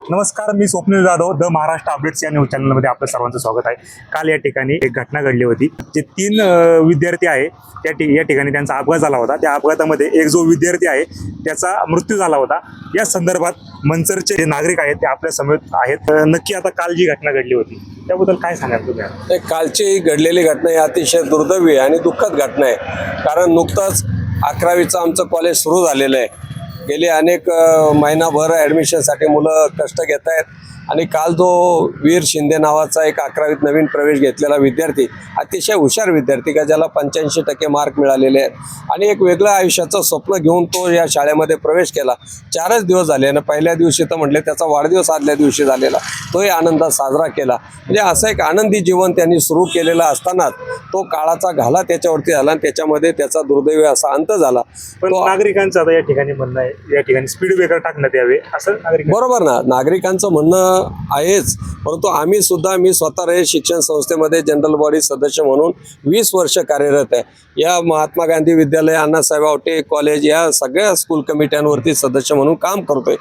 नमस्कार, मी Swapnil Jadhav the Maharashtra updates या news चॅनलमध्ये आपलं सर्वांचं स्वागत आहे। काल या ठिकाणी एक घटना घडली होती। जे 3 विद्यार्थी आहे या ठिकाणी त्यांचा अपघात झाला होता। त्या अपघातामध्ये एक जो विद्यार्थी आहे त्याचा मृत्यू झाला होता। या संदर्भात मंचरचे जे नागरिक आहेत ते आपल्या समोर आहेत। नक्की आता काल जी घटना घडली होती त्याबद्दल काय सांगाल तुम्ही? कालची घडलेली घटना ही अतिशय दुर्दैवी आणि दुःखद घटना आहे। कारण नुकतंच 11वीचं आमचं कॉलेज सुरू झालेलं आहे। गेली अनेक महिनाभर ॲडमिशनसाठी मुलं कष्ट घेत आहेत आणि काल जो वीर शिंदे नावाचा एक 11वीत नवीन प्रवेश घेतलेला विद्यार्थी, अतिशय हुशार विद्यार्थी का ज्याला 85% मार्क मिळालेले आहेत आणि एक वेगळं आयुष्याचं स्वप्न घेऊन तो या शाळेमध्ये प्रवेश केला। 4च दिवस झाले आणि पहिल्या दिवशी तर म्हटले त्याचा वाढदिवस आदल्या दिवशी झालेला, तोही आनंदात साजरा केला। म्हणजे असं एक आनंदी जीवन त्यांनी सुरू केलेलं असतानाच तो काळाचा घाला त्याच्यावरती झाला आणि त्याच्यामध्ये त्याचा दुर्दैवी असा अंत झाला। पण नागरिकांचं आता या ठिकाणी म्हणणं आहे या ठिकाणी स्पीड ब्रेकर टाकण्यात यावे असं बरोबर ना, नागरिकांचं म्हणणं आहेच, परंतु मी स्वतः रयत शिक्षण संस्थेमध्ये जनरल बॉडी सदस्य म्हणून 20 वर्ष कार्यरत आहे। या महात्मा गांधी विद्यालय, अण्णासाहेब आवटे कॉलेज या सगळ्या स्कूल कमिट्यांवरती सदस्य म्हणून काम करतोय।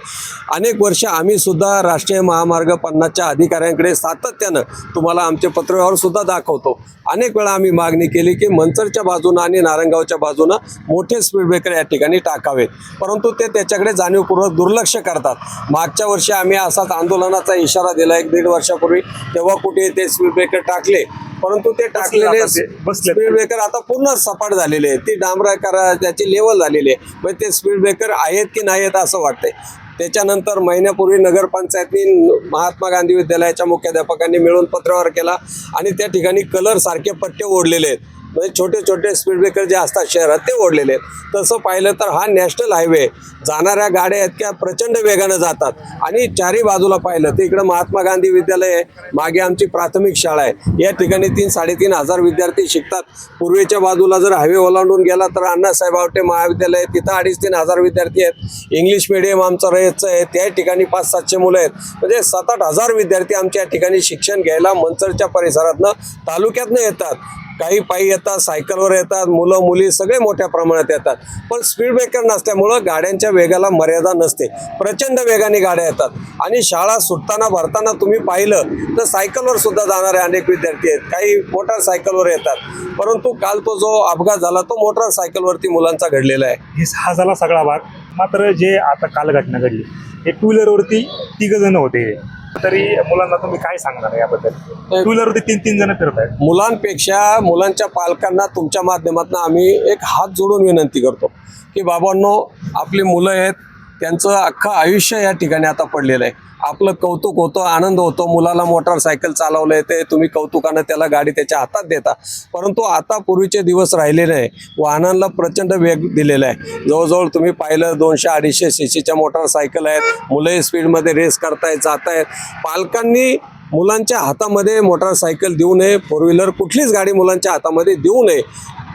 अनेक वर्ष आम्ही सुद्धा राष्ट्रीय महामार्ग 50च्या अधिकाऱ्यांकडे सातत्यानं तुम्हाला आमचे पत्रव्यवहार सुद्धा दाखवतो। अनेक वेळा आम्ही मागणी केली की मंचरच्या बाजूनं आणि नारायणगावच्या बाजूनं मोठे स्पीड ब्रेकर या ठिकाणी टाकावेत, परंतु ते त्याच्याकडे जाणीवपूर्वक दुर्लक्ष करतात। मागच्या वर्षी आम्ही असाच आंदोलनाचा इशारा दिला 1-1.5 वर्षापूर्वी, तेव्हा कुठे ते स्पीड ब्रेकर टाकले, परंतु ते टाकलेले स्पीड ब्रेकर आता पूर्ण सपाट झालेले आहेत। ती डांबराकार त्याची लेवल झालेली आहे, म्हणजे ते स्पीड ब्रेकर आहेत की नाही आहेत असं वाटतंय। त्याच्यानंतर महिन्यापूर्वी नगरपंचायतनी महात्मा गांधी विद्यालयाच्या मुख्याध्यापकांनी मिळून पत्रव्यवहार केला आणि त्या ठिकाणी कलर सारखे पट्टे ओढलेले आहेत, म्हणजे छोटे छोटे स्पीड ब्रेकर जे असतात शहरात ते ओढलेले आहेत। तसं पाहिलं तर हा नॅशनल हायवे, जाणाऱ्या गाड्या इतक्या प्रचंड वेगानं जातात आणि चारही बाजूला पाहिलं तर इकडं महात्मा गांधी विद्यालय आहे, मागे आमची प्राथमिक शाळा आहे, या ठिकाणी 3-3.5 हजार विद्यार्थी शिकतात। पूर्वेच्या बाजूला जर हायवे ओलांडून गेला तर अण्णासाहेब आवटे महाविद्यालय, तिथं 2.5-3 हजार विद्यार्थी आहेत। इंग्लिश मिडियम आमचं रयतचं आहे, त्या ठिकाणी 500-700 मुलं आहेत, म्हणजे 7-8 हजार विद्यार्थी आमच्या ठिकाणी शिक्षण घ्यायला मंचरच्या परिसरातनं तालुक्यातनं येतात। काही पायी येतात, सायकलवर येतात, मुलं मुली सगळे मोठ्या प्रमाणात येतात। पण स्पीड ब्रेकर नसल्यामुळं गाड्यांच्या वेगाला मर्यादा नसते, प्रचंड वेगाने गाड्या येतात आणि शाळा सुटताना भरताना तुम्ही पाहिलं तर सायकलवर सुद्धा जाणारे अनेक विद्यार्थी आहेत, काही मोटारसायकलवर येतात। परंतु काल तो जो अपघात झाला तो मोटारसायकलवरती मुलांचा घडलेला आहे। हा झाला सगळा भाग। मात्र जे आता काल घटना घडली हे 2 व्हीलरवरती 3 जण होते, तरी मुलांना तुम्ही काय सांगणार याबद्दल? 2 व्हीलरवरती 3 जण फिरत आहेत। मुलांपेक्षा मुलांच्या पालकांना तुमच्या माध्यमातून आम्ही एक हात जोडून विनंती करतो की बाबांनो, आपली मुलं आहेत, त्यांचं अख्खं आयुष्य या ठिकाणी आता पडलेलं आहे। आपलं कौतुक होतं, आनंद होतो, मुलाला मोटारसायकल चालवलं येते, तुम्ही कौतुकानं त्याला गाडी त्याच्या हातात देता, परंतु आता पूर्वीचे दिवस राहिले नाही। वाहनांना प्रचंड वेग दिलेला आहे, जवळजवळ तुम्ही पाहिलं 200-250 सीसीच्या मोटारसायकल आहेत, मुलंही स्पीडमध्ये रेस करतायत, जात आहेत। पालकांनी मुलांच्या हातामध्ये मोटारसायकल देऊ नये, 4 व्हीलर कुठलीच गाडी मुलांच्या हातामध्ये देऊ नये।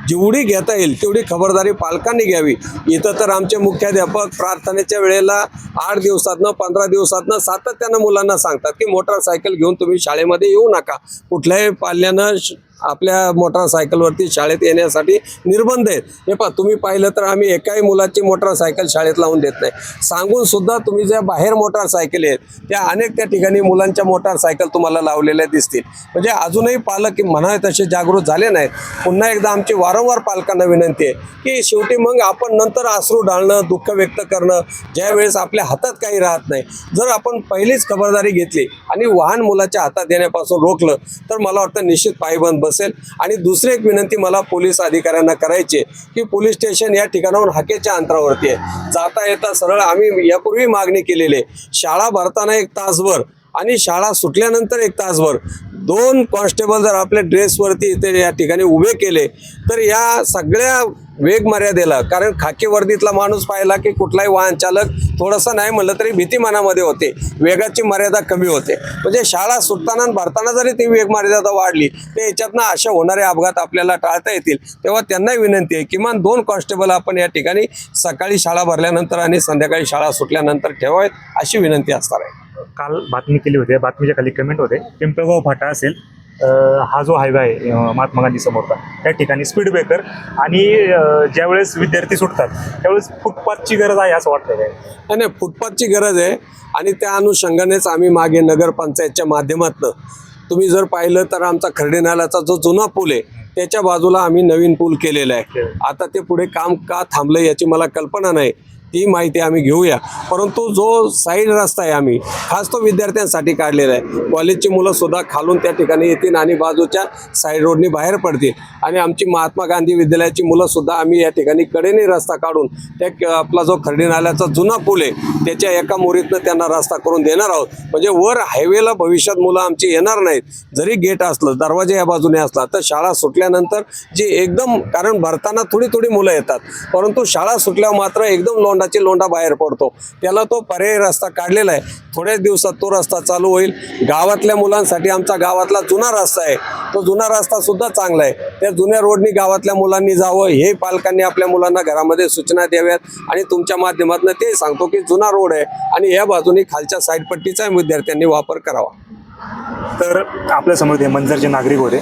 जेवढी घेता येईल तेवढी खबरदारी पालकांनी घ्यावी। इथं तर आमचे मुख्याध्यापक प्रार्थनेच्या वेळेला 8 दिवसातनं 15 दिवसातनं सातत्यानं मुलांना सांगतात की मोटारसायकल घेऊन तुम्ही शाळेमध्ये येऊ नका। कुठल्याही पाल्यानं आपल्या मोटारसायकलवरती शाळेत येण्यासाठी निर्बंध आहेत। हे पहा, तुम्ही पाहिलं तर आम्ही एकाही मुलाची मोटारसायकल शाळेत लावून देत नाही। सांगून सुद्धा तुम्ही ज्या बाहेर मोटारसायकली आहेत त्या अनेक त्या ठिकाणी मुलांच्या मोटारसायकल तुम्हाला लावलेल्या दिसतील, म्हणजे अजूनही पालक म्हणावे तसे जागृत झाले नाहीत। पुन्हा एकदा आमची वारंवार पालकांना विनंती आहे की शेवटी मग आपण नंतर अश्रू ढाळणं, दुःख व्यक्त करणं, ज्यावेळेस आपल्या हातात काही राहत नाही, जर आपण पहिलीच खबरदारी घेतली आणि वाहन मुलाच्या हातात देण्यापासून रोखलं तर मला वाटतं निश्चित पायबंद बसेल। आणि दुसरी एक विनंती मला पोलीस अधिकाऱ्यांना करायची की पोलीस स्टेशन या ठिकाणाहून हाकेच्या अंतरावरती आहे, जाता येता सरळ आम्ही यापूर्वी मागणी केलेली आहे, शाळा भरताना 1 तासभर आणि शाळा सुटल्यानंतर 1 तासभर 2 कॉन्स्टेबल जर आपल्या ड्रेसवरती इथे या ठिकाणी उभे केले तर या सगळ्या वेग मर्यादेला, कारण खाकी वर्दीतला माणूस पाहिला की कुठलाही वाहन चालक थोडंसं नाही म्हणलं तरी भीती मनामध्ये होते, वेगाची मर्यादा कमी होते। म्हणजे शाळा सुटताना आणि भरताना जरी ती वेग मर्यादा वाढली तर याच्यातनं अशा होणारे अपघात आपल्याला टाळता येतील। तेव्हा त्यांनाही विनंती आहे किमान 2 कॉन्स्टेबल आपण या ठिकाणी सकाळी शाळा भरल्यानंतर आणि संध्याकाळी शाळा सुटल्यानंतर ठेवावेत, अशी विनंती असणार आहे। काल बातमी केली होती, बातमीच्या खाली कमेंट होते पिंपळगाव फाटा असेल हा जो हायवे आहे महात्मा गांधी समोरचा, त्या ठिकाणी स्पीड ब्रेकर आणि ज्यावेळेस विद्यार्थी सुटतात त्यावेळेस फुटपाथची गरज आहे असं वाटतं काय? नाही, फुटपाथची गरज आहे आणि त्या अनुषंगानेच आम्ही मागे नगरपंचायतच्या माध्यमातून तुम्ही जर पाहिलं तर आमचा खर्डे नाल्याचा जो जुना पूल आहे त्याच्या बाजूला आम्ही नवीन पूल केलेला आहे. आता ते पुढे काम का थांबलं याची मला कल्पना नाही, ती माहिती आम्ही घेऊया. परंतु जो साईड रस्ता आहे आम्ही खास तो विद्यार्थ्यांसाठी काढलेला आहे. कॉलेजची मुलं सुद्धा खालून त्या ठिकाणी येतील आणि बाजूच्या साईड रोडनी बाहेर पडतील आणि आमची महात्मा गांधी विद्यालयाची मुलं सुद्धा आम्ही या ठिकाणी कडेने रस्ता काढून त्या आपला जो खर्डे नाल्याचा जुना पूल आहे त्याच्या एका मोरीतनं त्यांना रस्ता करून देणार आहोत. म्हणजे वर हायवेला भविष्यात मुलं आमची येणार नाहीत. जरी गेट असलं, दरवाजा या बाजूने असला तर शाळा सुटल्यानंतर जे एकदम, कारण भरताना थोडी थोडी मुलं येतात, परंतु शाळा सुटल्यावर मात्र एकदम लोंडा बाहेर पडतो. त्याला तो पर्यायी रस्ता काढलेला आहे. थोड्याच दिवसात तो रस्ता चालू होईल. गावातल्या मुलांसाठी आमचा गावातला जुना रस्ता आहे, तो जुना रस्ता सुद्धा चांगला आहे. त्या जुन्या रोडनी गावातल्या मुलांनी जावं हे पालकांनी आपल्या मुलांना घरामध्ये सूचना द्याव्यात आणि तुमच्या माध्यमातून ते सांगतो की जुना रोड आहे आणि या बाजूने खालच्या साईड पट्टीचा विद्यार्थ्यांनी वापर करावा. तर आपल्या समोर हे मंजरचे नागरिक होते,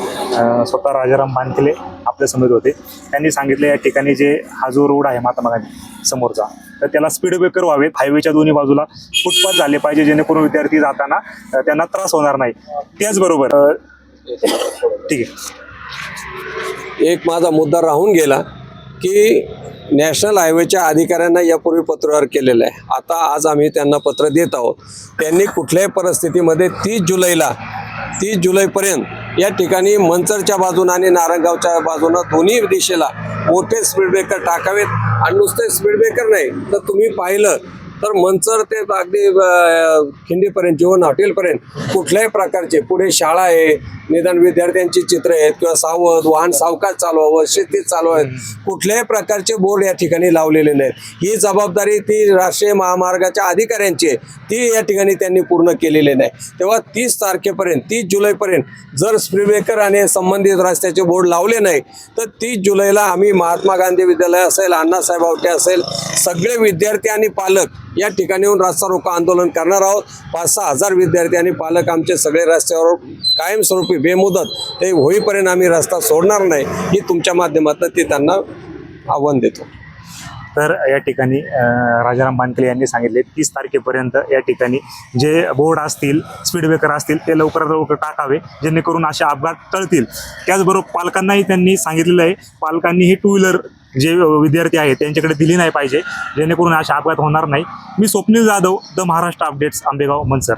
स्वतः राजाराम बांधले आपल्या समोर होते. त्यांनी सांगितलं या ठिकाणी जे हा जो रोड आहे महात्मा गांधी समोरचा, तर त्याला स्पीड ब्रेकर व्हावेत, हायवेच्या दोन्ही बाजूला फुटपाथ झाले पाहिजे जेणेकरून विद्यार्थी जाताना त्यांना त्रास होणार नाही. त्याचबरोबर ठीक आहे, एक माझा मुद्दा राहून गेला की नॅशनल हायवेच्या अधिकाऱ्यांना यापूर्वी पत्रव्यवहार केलेला आहे. आता आज आम्ही त्यांना पत्र देत आहोत. त्यांनी कुठल्याही परिस्थितीमध्ये 30 जुलैपर्यंत या ठिकाणी मंचरच्या बाजूनं आणि नारायणगावच्या बाजूनं दोन्ही दिशेला मोठे स्पीड ब्रेकर टाकावेत. आणि नुसते स्पीड ब्रेकर नाही तर तुम्ही पाहिलं तर मंचर ते अगदी खिंडीपर्यंत, जीवन हॉटेलपर्यंत कुठल्याही प्रकारचे, पुढे शाळा आहे, निदान विद्यार्थ्यांची चित्र आहेत किंवा सावध वाहन सावकाश चालवावं, शेतीत चालवावेत, कुठल्याही प्रकारचे बोर्ड या ठिकाणी लावलेले नाहीत. ही जबाबदारी ती राष्ट्रीय महामार्गाच्या अधिकाऱ्यांची आहे, ती या ठिकाणी त्यांनी पूर्ण केलेली नाही. तेव्हा 30 जुलैपर्यंत जर स्पीड ब्रेकर आणि संबंधित रस्त्याचे बोर्ड लावले नाही तर 30 जुलैला आम्ही महात्मा गांधी विद्यालय असेल, अण्णासाहेब आवटे असेल, सगळे विद्यार्थी आणि पालक या ठिकाणी येऊन रस्ता रोको आंदोलन करणार आहोत. 5-6 हजार विद्यार्थी आणि पालक आमचे सगळे रस्त्यावर कायमस्वरूपी बेमुदत ते होईपर्यंत आम्ही रस्ता सोडणार नाही, ही तुमच्या माध्यमातून ते त्यांना आव्हान देतो. तर या ठिकाणी राजाराम बांधले यांनी सांगितले 30 तारखेपर्यंत या ठिकाणी जे बोर्ड असतील, स्पीड ब्रेकर असतील ते लवकरात लवकर टाकावे जेणेकरून असे अपघात टळतील. त्याचबरोबर पालकांनाही त्यांनी सांगितलेलं आहे, पालकांनी ही 2 व्हीलर जे विद्यार्थी आहेत त्यांच्याकडे दिली नाही पाहिजे जेणेकरून असे अपघात होणार नाही. मी स्वप्नील जाधव, द महाराष्ट्र अपडेट्स, आंबेगाव, मंचर.